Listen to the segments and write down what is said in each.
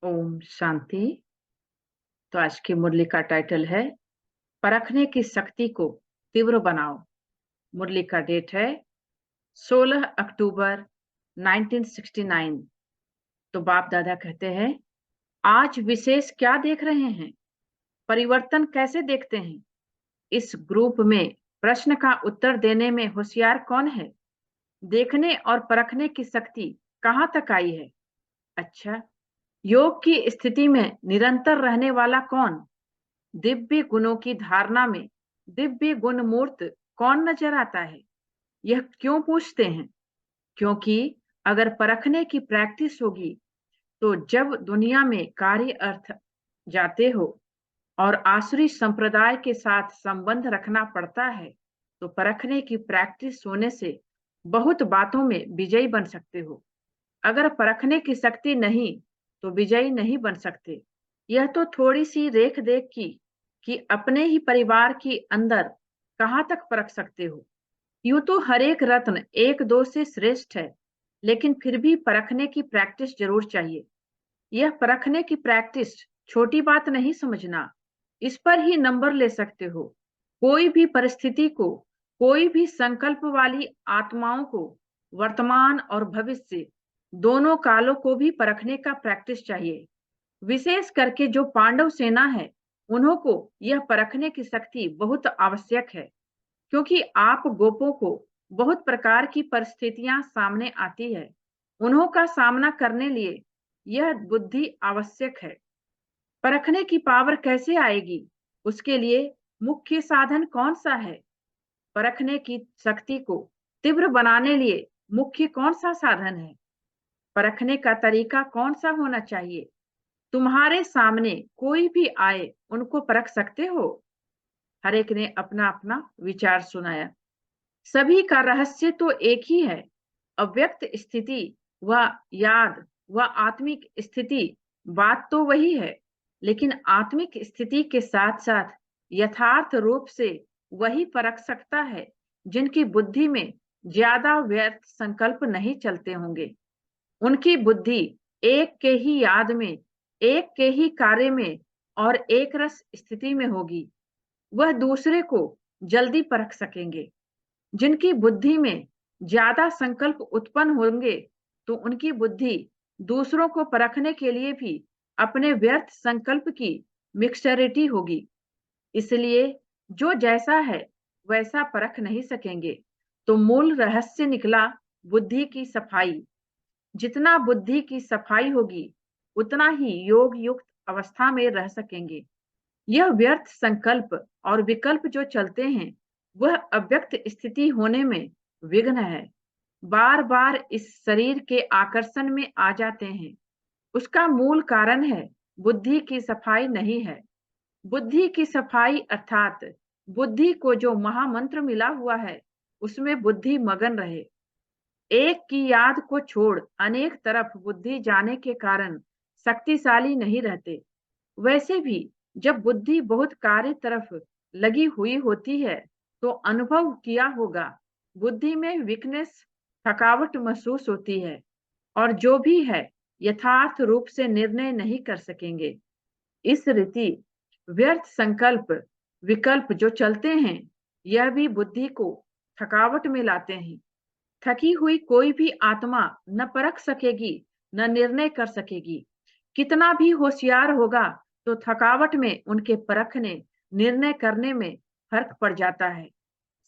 ओम शांति। तो आज की मुरली का टाइटल है परखने की शक्ति को तीव्र बनाओ। मुरली का डेट है 16 अक्टूबर 1969। तो बाप दादा कहते हैं, आज विशेष क्या देख रहे हैं, परिवर्तन कैसे देखते हैं। इस ग्रुप में प्रश्न का उत्तर देने में होशियार कौन है, देखने और परखने की शक्ति कहाँ तक आई है। अच्छा, योग की स्थिति में निरंतर रहने वाला कौन, दिव्य गुणों की धारणा में दिव्य गुण मूर्त कौन नजर आता है। यह क्यों पूछते हैं? क्योंकि अगर परखने की प्रैक्टिस होगी तो जब दुनिया में कार्य अर्थ जाते हो और आसुरी संप्रदाय के साथ संबंध रखना पड़ता है, तो परखने की प्रैक्टिस होने से बहुत बातों में विजयी बन सकते हो। अगर परखने की शक्ति नहीं तो विजयी नहीं बन सकते। यह तो थोड़ी सी रेख देख की कि अपने ही परिवार के अंदर कहाँ तक परख सकते हो। यूं तो हर एक रत्न एक दो से श्रेष्ठ है, लेकिन फिर भी परखने की प्रैक्टिस जरूर चाहिए। यह परखने की प्रैक्टिस छोटी बात नहीं समझना, इस पर ही नंबर ले सकते हो। कोई भी परिस्थिति को, कोई भी संकल्प वाली आत्माओं को, वर्तमान और भविष्य दोनों कालों को भी परखने का प्रैक्टिस चाहिए। विशेष करके जो पांडव सेना है, उन्हों को यह परखने की शक्ति बहुत आवश्यक है, क्योंकि आप गोपों को बहुत प्रकार की परिस्थितियां सामने आती है। उन्हों का सामना करने लिए यह बुद्धि आवश्यक है। परखने की पावर कैसे आएगी, उसके लिए मुख्य साधन कौन सा है? परखने की शक्ति को तीव्र बनाने लिए मुख्य कौन सा साधन है? परखने का तरीका कौन सा होना चाहिए? तुम्हारे सामने कोई भी आए, उनको परख सकते हो? हर एक ने अपना अपना विचार सुनाया। सभी का रहस्य तो एक ही है, अव्यक्त स्थिति व याद व आत्मिक स्थिति। बात तो वही है, लेकिन आत्मिक स्थिति के साथ साथ यथार्थ रूप से वही परख सकता है जिनकी बुद्धि में ज्यादा व्यर्थ संकल्प नहीं चलते होंगे। उनकी बुद्धि एक के ही याद में, एक के ही कार्य में और एक रस स्थिति में होगी। वह दूसरे को जल्दी परख सकेंगे। जिनकी बुद्धि में ज्यादा संकल्प उत्पन्न होंगे, तो उनकी बुद्धि दूसरों को परखने के लिए भी अपने व्यर्थ संकल्प की मिक्सचरिटी होगी। इसलिए जो जैसा है वैसा परख नहीं सकेंगे। तो मूल रहस्य निकला, बुद्धि की सफाई। जितना बुद्धि की सफाई होगी, उतना ही योग युक्त अवस्था में रह सकेंगे। यह व्यर्थ संकल्प और विकल्प जो चलते हैं, वह अव्यक्त स्थिति होने में विघ्न है। बार बार इस शरीर के आकर्षण में आ जाते हैं। उसका मूल कारण है बुद्धि की सफाई नहीं है। बुद्धि की सफाई अर्थात बुद्धि को जो महामंत्र मिला हुआ है, उसमें बुद्धि मगन रहे। एक की याद को छोड़ अनेक तरफ बुद्धि जाने के कारण शक्तिशाली नहीं रहते। वैसे भी जब बुद्धि बहुत कार्य तरफ लगी हुई होती है, तो अनुभव किया होगा, बुद्धि में वीकनेस, थकावट महसूस होती है और जो भी है यथार्थ रूप से निर्णय नहीं कर सकेंगे। इस रीति व्यर्थ संकल्प, विकल्प जो चलते हैं, यह भी बुद्धि को थकावट में लाते हैं। थकी हुई कोई भी आत्मा न परख सकेगी, न निर्णय कर सकेगी। कितना भी होशियार होगा, तो थकावट में उनके परखने, निर्णय करने में फर्क पड़ जाता है।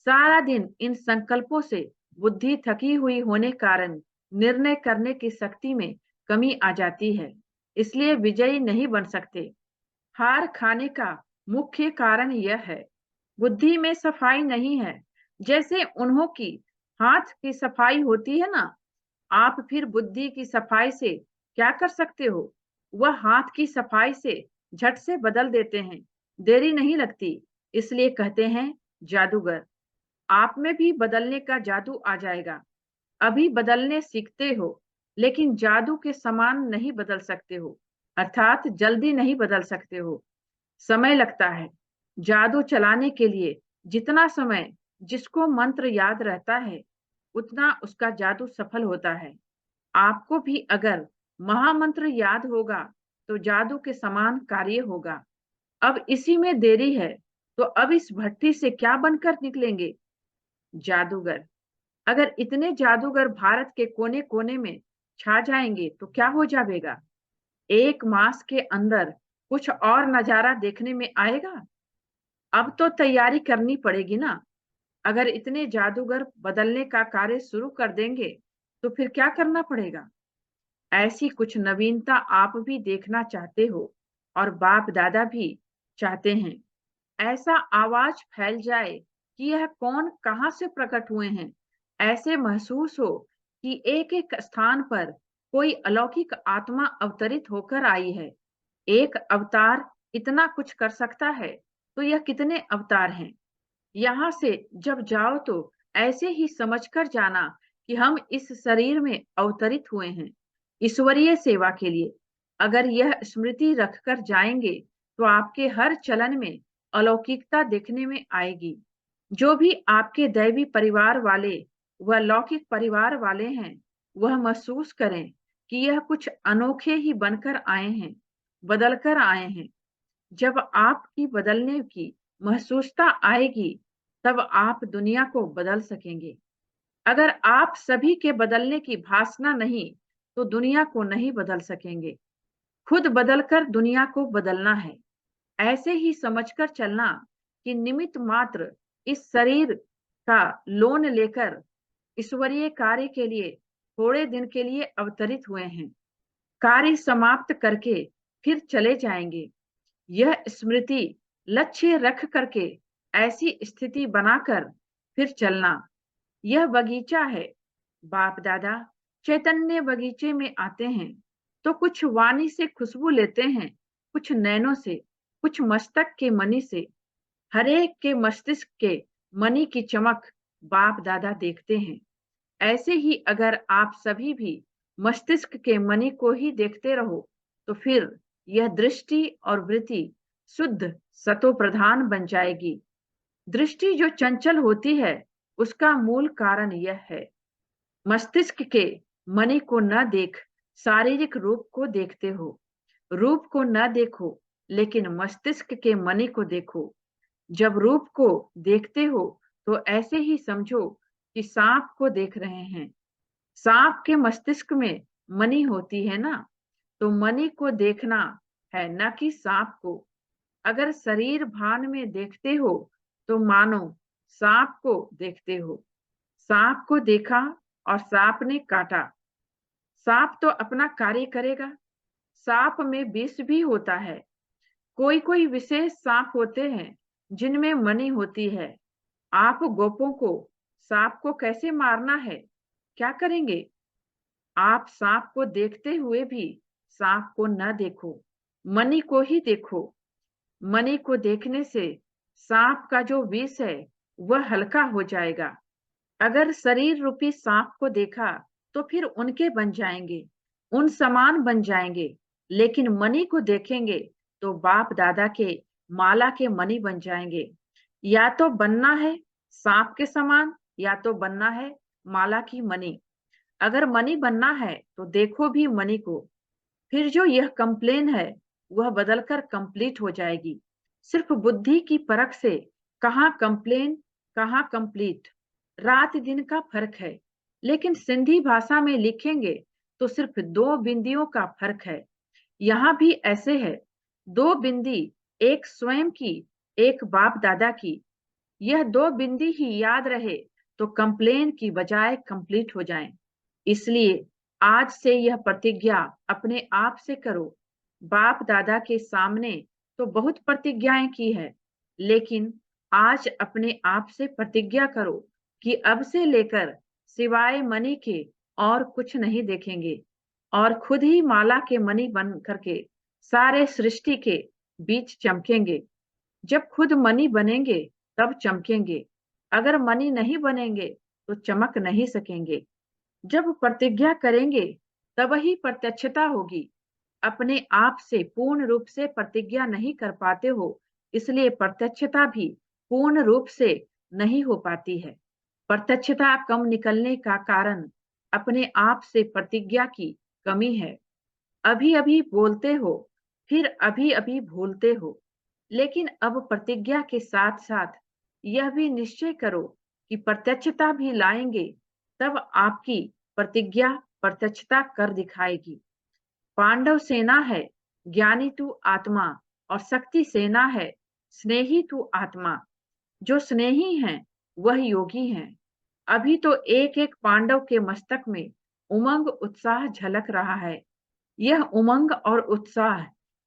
सारा दिन इन संकल्पों से बुद्धि थकी हुई होने कारण निर्णय करने की शक्ति में कमी आ जाती है, इसलिए विजयी नहीं बन सकते। हार खाने का मुख्य कारण यह है, बुद्धि में सफाई नहीं है। जैसे उन्हों की हाथ की सफाई होती है ना, आप फिर बुद्धि की सफाई से क्या कर सकते हो? वह हाथ की सफाई से झट से बदल देते हैं, देरी नहीं लगती। इसलिए कहते हैं जादूगर। आप में भी बदलने का जादू आ जाएगा। अभी बदलने सीखते हो, लेकिन जादू के समान नहीं बदल सकते हो, अर्थात जल्दी नहीं बदल सकते हो। समय लगता है। जादू चलाने के लिए जितना समय जिसको मंत्र याद रहता है, उतना उसका जादू सफल होता है। आपको भी अगर महामंत्र याद होगा, तो जादू के समान कार्य होगा। अब इसी में देरी है, तो अब इस भट्ठी से क्या बनकर निकलेंगे? जादूगर। अगर इतने जादूगर भारत के कोने-कोने में छा जाएंगे तो क्या हो जाएगा? 1 मास के अंदर कुछ और नजारा देखने में आएगा। अब तो तैयारी करनी पड़ेगी ना। अगर इतने जादूगर बदलने का कार्य शुरू कर देंगे, तो फिर क्या करना पड़ेगा? ऐसी कुछ नवीनता आप भी देखना चाहते हो और बाप दादा भी चाहते हैं। ऐसा आवाज फैल जाए कि यह कौन कहां से प्रकट हुए हैं। ऐसे महसूस हो कि एक एक स्थान पर कोई अलौकिक आत्मा अवतरित होकर आई है। एक अवतार इतना कुछ कर सकता है, तो यह कितने अवतार हैं? यहाँ से जब जाओ तो ऐसे ही समझकर जाना कि हम इस शरीर में अवतरित हुए हैं ईश्वरीय सेवा के लिए। अगर यह स्मृति रखकर जाएंगे तो आपके हर चलन में अलौकिकता देखने में आएगी। जो भी आपके दैवी परिवार वाले व लौकिक परिवार वाले हैं, वह महसूस करें कि यह कुछ अनोखे ही बनकर आए हैं, बदलकर आए हैं। जब आपकी बदलने की महसूसता आएगी, तब आप दुनिया को बदल सकेंगे। अगर आप सभी के बदलने की भासना नहीं, तो दुनिया को नहीं बदल सकेंगे। खुद बदलकर दुनिया को बदलना है। ऐसे ही समझकर चलना कि निमित्त मात्र इस शरीर का लोन लेकर ईश्वरीय कार्य के लिए थोड़े दिन के लिए अवतरित हुए हैं। कार्य समाप्त करके फिर चले जाएंगे। यह स्मृति लक्ष्य रख करके ऐसी स्थिति बनाकर फिर चलना। यह बगीचा है। बाप दादा चैतन्य बगीचे में आते हैं तो कुछ वाणी से खुशबू लेते हैं, कुछ नैनों से, कुछ मस्तक के मणि से। हरेक के मस्तिष्क के मणि की चमक बाप दादा देखते हैं। ऐसे ही अगर आप सभी भी मस्तिष्क के मणि को ही देखते रहो, तो फिर यह दृष्टि और वृत्ति शुद्ध सतो प्रधान बन जाएगी। दृष्टि जो चंचल होती है, उसका मूल कारण यह है। मस्तिष्क के मणि को न देख शारीरिक रूप को देखते हो। रूप को न देखो, लेकिन मस्तिष्क के मणि को देखो। जब रूप को देखते हो, तो ऐसे ही समझो कि सांप को देख रहे हैं। सांप के मस्तिष्क में मणि होती है ना, तो मणि को देखना है, न कि सांप को। अगर शरीर भान में देखते हो, तो मानो सांप को देखते हो। सांप को देखा और सांप ने काटा। सांप तो अपना कार्य करेगा। सांप में विष भी होता है। कोई कोई विशेष सांप होते हैं जिनमें मणि होती है। आप गोपों को सांप को कैसे मारना है, क्या करेंगे? आप सांप को देखते हुए भी सांप को न देखो, मणि को ही देखो। मणि को देखने से सांप का जो विष है, वह हल्का हो जाएगा। अगर शरीर रूपी सांप को देखा, तो फिर उनके बन जाएंगे, उन समान बन जाएंगे। लेकिन मणि को देखेंगे तो बाप दादा के माला के मणि बन जाएंगे। या तो बनना है सांप के समान, या तो बनना है माला की मणि। अगर मणि बनना है तो देखो भी मणि को। फिर जो यह कंप्लेन है, वह बदलकर कंप्लीट हो जाएगी। सिर्फ बुद्धि की परख से कहाँ कंप्लेन, कहाँ कंप्लीट, रात दिन का फर्क है। लेकिन सिंधी भाषा में लिखेंगे तो सिर्फ 2 बिंदियों का फर्क है। यहाँ भी ऐसे है, 2 बिंदी, एक स्वयं की, एक बाप दादा की। यह 2 बिंदी ही याद रहे तो कंप्लेन की बजाय कंप्लीट हो जाए। इसलिए आज से यह प्रतिज्ञा अपने आप से करो। बाप दादा के सामने तो बहुत प्रतिज्ञाएं की है, लेकिन आज अपने आप से प्रतिज्ञा करो कि अब से लेकर सिवाय मणि के और कुछ नहीं देखेंगे, और खुद ही माला के मणि बन करके सारे सृष्टि के बीच चमकेंगे। जब खुद मणि बनेंगे तब चमकेंगे। अगर मणि नहीं बनेंगे तो चमक नहीं सकेंगे। जब प्रतिज्ञा करेंगे तब ही प्रत्यक्षता होगी। अपने आप से पूर्ण रूप से प्रतिज्ञा नहीं कर पाते हो, इसलिए प्रत्यक्षता भी पूर्ण रूप से नहीं हो पाती है। प्रत्यक्षता कम निकलने का कारण अपने आप से प्रतिज्ञा की कमी है। अभी अभी बोलते हो फिर अभी-अभी भूलते हो। लेकिन अब प्रतिज्ञा के साथ-साथ यह भी निश्चय करो कि प्रत्यक्षता भी लाएँगे, तब आपकी प्रतिज्ञा प्रत्यक्षता कर दिखाएगी। पांडव सेना है, ज्ञानी तू आत्मा, और शक्ति सेना है, स्नेही तू आत्मा। जो स्नेही हैं, वह योगी हैं। अभी तो एक-एक पांडव के मस्तक में उमंग उत्साह झलक रहा है। यह उमंग और उत्साह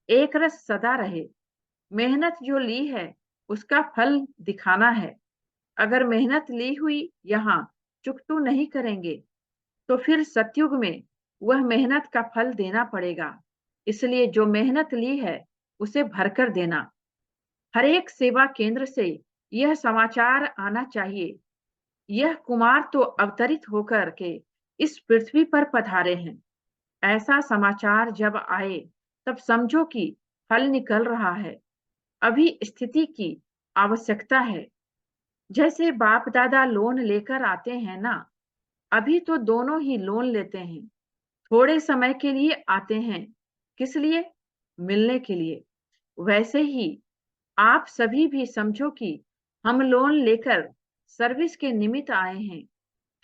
एक रस सदा रहे। मेहनत जो ली है, उसका फल दिखाना है। अगर मेहनत ली हुई यहाँ चुकतू नहीं करेंगे, तो फिर सतयुग में वह मेहनत का फल देना पड़ेगा। इसलिए जो मेहनत ली है, उसे भरकर देना। हर एक सेवा केंद्र से यह समाचार आना चाहिए, यह कुमार तो अवतरित होकर के इस पृथ्वी पर पधारे हैं। ऐसा समाचार जब आए, तब समझो कि फल निकल रहा है। अभी स्थिति की आवश्यकता है। जैसे बाप दादा लोन लेकर आते हैं ना, अभी तो दोनों ही लोन लेते हैं। थोड़े समय के लिए आते हैं। किस लिए? मिलने के लिए। वैसे ही आप सभी भी समझो कि हम लोन लेकर सर्विस के निमित्त आए हैं,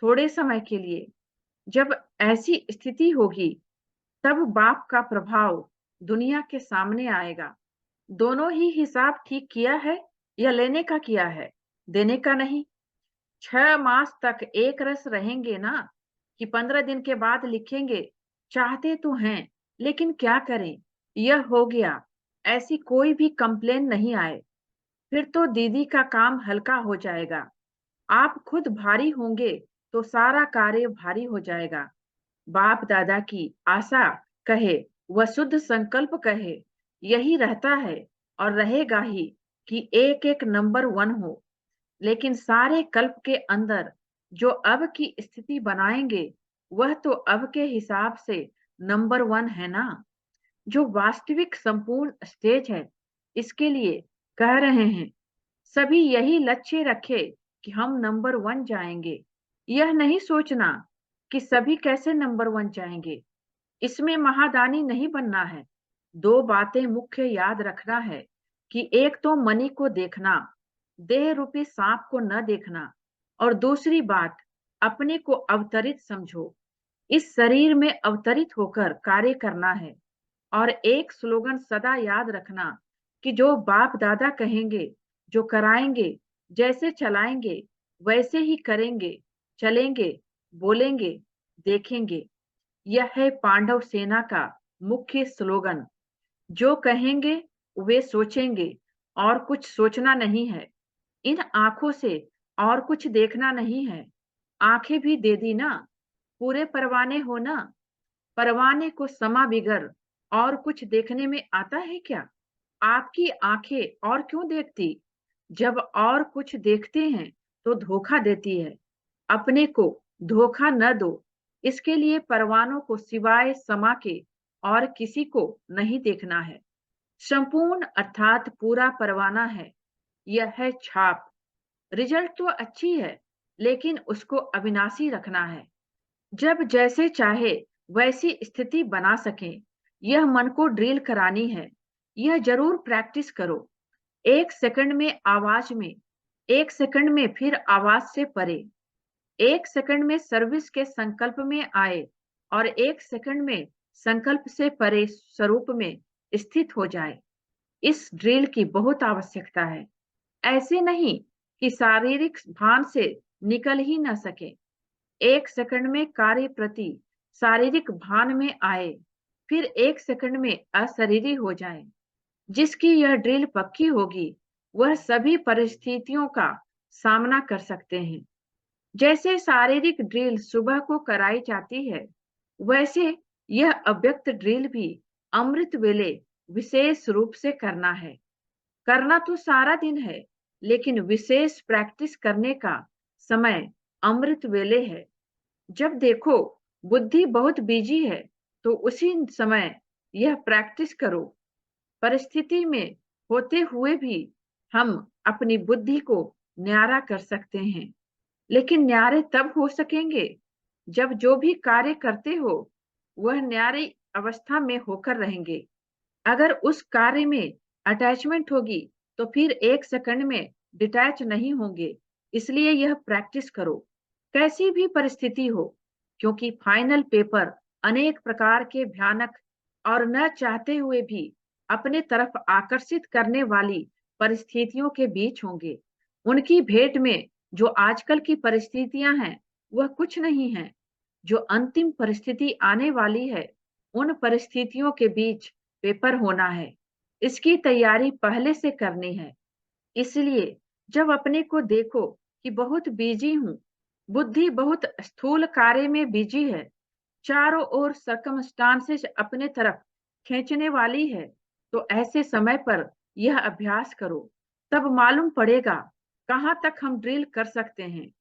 थोड़े समय के लिए। जब ऐसी स्थिति होगी, तब बाप का प्रभाव दुनिया के सामने आएगा। दोनों ही हिसाब ठीक किया है या लेने का किया है, देने का नहीं। 6 मास तक एक रस रहेंगे ना, कि 15 दिन के बाद लिखेंगे, चाहते तो हैं, लेकिन क्या करें, यह हो गया। ऐसी कोई भी कंप्लेन नहीं आए, फिर तो दीदी का काम हल्का हो जाएगा। आप खुद भारी होंगे, तो सारा कार्य भारी हो जाएगा। बाप दादा की आशा कहे, वह शुद्ध संकल्प कहे, यही रहता है और रहेगा ही कि एक एक नंबर 1 हो। लेकिन सारे कल्प के अंदर जो अब की स्थिति बनाएंगे, वह तो अब के हिसाब से नंबर 1 है ना। जो वास्तविक संपूर्ण स्टेज है, इसके लिए कह रहे हैं। सभी यही लक्ष्य रखे कि हम नंबर 1 जाएंगे। यह नहीं सोचना कि सभी कैसे नंबर 1 जाएंगे। इसमें महादानी नहीं बनना है। 2 बातें मुख्य याद रखना है कि एक तो मनी को देखना, देह रूपी सांप को न देखना, और दूसरी बात, अपने को अवतरित समझो। इस शरीर में अवतरित होकर कार्य करना है। और एक स्लोगन सदा याद रखना कि जो बाप दादा कहेंगे, जो कराएंगे, जैसे चलाएंगे, वैसे ही करेंगे, चलेंगे, बोलेंगे, देखेंगे। यह है पांडव सेना का मुख्य स्लोगन। जो कहेंगे वे सोचेंगे, और कुछ सोचना नहीं है। इन आंखों से और कुछ देखना नहीं है। आंखें भी दे दी ना, पूरे परवाने हो ना। परवाने को समा बिगर और कुछ देखने में आता है क्या? आपकी आंखें और क्यों देखती? जब और कुछ देखते हैं, तो धोखा देती है। अपने को धोखा न दो। इसके लिए परवानों को सिवाय समा के और किसी को नहीं देखना है। संपूर्ण अर्थात पूरा परवाना है। यह है छाप। रिजल्ट तो अच्छी है, लेकिन उसको अविनाशी रखना है। जब जैसे चाहे वैसी स्थिति बना सकें, यह मन को ड्रिल करानी है। यह जरूर प्रैक्टिस करो। 1 सेकंड में आवाज में, 1 सेकंड में फिर आवाज से परे, 1 सेकंड में सर्विस के संकल्प में आए, और 1 सेकंड में संकल्प से परे स्वरूप में स्थित हो जाए। इस ड्रिल की बहुत आवश्यकता है। ऐसे नहीं कि शारीरिक भान से निकल ही न सके। 1 सेकंड में कार्य प्रति शारीरिक भान में आए, फिर 1 सेकंड में अशरीरी हो जाए। जिसकी यह ड्रिल पक्की होगी, वह सभी परिस्थितियों का सामना कर सकते हैं। जैसे शारीरिक ड्रिल सुबह को कराई जाती है, वैसे यह अव्यक्त ड्रिल भी अमृत वेले विशेष रूप से करना है। करना तो सारा दिन है, लेकिन विशेष प्रैक्टिस करने का समय अमृत वेले है। जब देखो बुद्धि बहुत बिजी है, तो उसी समय यह प्रैक्टिस करो। परिस्थिति में होते हुए भी हम अपनी बुद्धि को न्यारा कर सकते हैं। लेकिन न्यारे तब हो सकेंगे, जब जो भी कार्य करते हो, वह न्यारी अवस्था में होकर रहेंगे। अगर उस कार्य में अटैचमेंट होगी तो फिर 1 सेकंड में डिटैच नहीं होंगे। इसलिए यह प्रैक्टिस करो, कैसी भी परिस्थिति हो, क्योंकि फाइनल पेपर अनेक प्रकार के भयानक और न चाहते हुए भी अपने तरफ आकर्षित करने वाली परिस्थितियों के बीच होंगे। उनकी भेंट में जो आजकल की परिस्थितियां हैं, वह कुछ नहीं है। जो अंतिम परिस्थिति आने वाली है, उन परिस्थितियों के बीच पेपर होना है। इसकी तैयारी पहले से करनी है। इसलिए जब अपने को देखो कि बहुत बिजी हूँ, बुद्धि बहुत स्थूल कार्य में बिजी है, चारों ओर सर्कमस्टांसेस अपने तरफ खींचने वाली है, तो ऐसे समय पर यह अभ्यास करो। तब मालूम पड़ेगा कहाँ तक हम ड्रिल कर सकते हैं।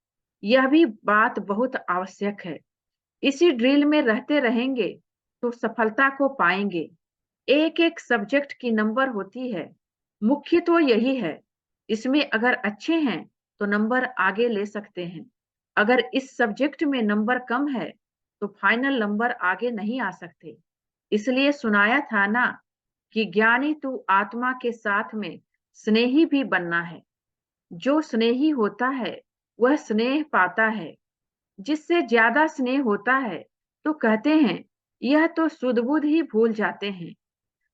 यह भी बात बहुत आवश्यक है। इसी ड्रिल में रहते रहेंगे तो सफलता को पाएंगे। एक एक सब्जेक्ट की नंबर होती है। मुख्य तो यही है। इसमें अगर अच्छे हैं तो नंबर आगे ले सकते हैं। अगर इस सब्जेक्ट में नंबर कम है तो फाइनल नंबर आगे नहीं आ सकते। इसलिए सुनाया था ना कि ज्ञानी तू आत्मा के साथ में स्नेही भी बनना है। जो स्नेही होता है वह स्नेह पाता है। जिससे ज्यादा स्नेह होता है तो कहते हैं यह तो सुध-बुध ही भूल जाते हैं।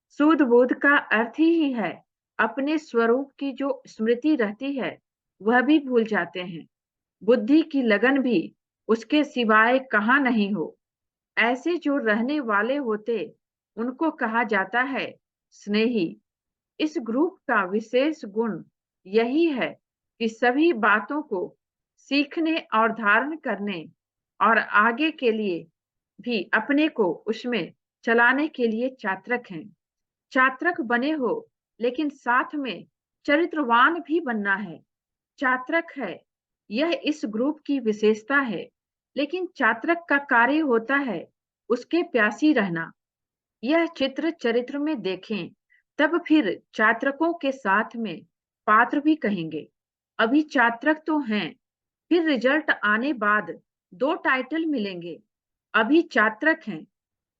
सुध-बुध का अर्थ ही है अपने स्वरूप की जो स्मृति रहती है वह भी भूल जाते हैं। बुद्धि की लगन भी उसके सिवाय कहाँ नहीं हो। ऐसे जो रहने वाले होते उनको कहा जाता है स्नेही। इस ग्रुप का विशेष गुण यही है कि सभी बातों को सीखने और धारण करने और आगे के लिए भी अपने को उसमें चलाने के लिए चात्रक हैं। चात्रक बने हो लेकिन साथ में चरित्रवान भी बनना है। चात्रक है, यह इस ग्रुप की विशेषता है। लेकिन चात्रक का कार्य होता है उसके प्यासी रहना। यह चित्र चरित्र में देखें, तब फिर चात्रकों के साथ में पात्र भी कहेंगे। अभी चात्रक तो हैं, फिर रिजल्ट आने बाद 2 टाइटल मिलेंगे। अभी चात्रक हैं,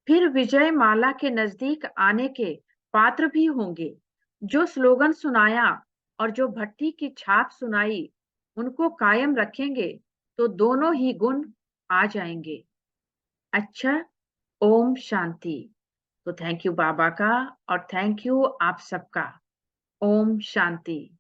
फिर विजय माला के नजदीक आने के पात्र भी होंगे। जो स्लोगन सुनाया और जो भट्टी की छाप सुनाई, उनको कायम रखेंगे तो दोनों ही गुण आ जाएंगे। अच्छा, ओम शांति। तो थैंक यू बाबा का और थैंक यू आप सबका। ओम शांति।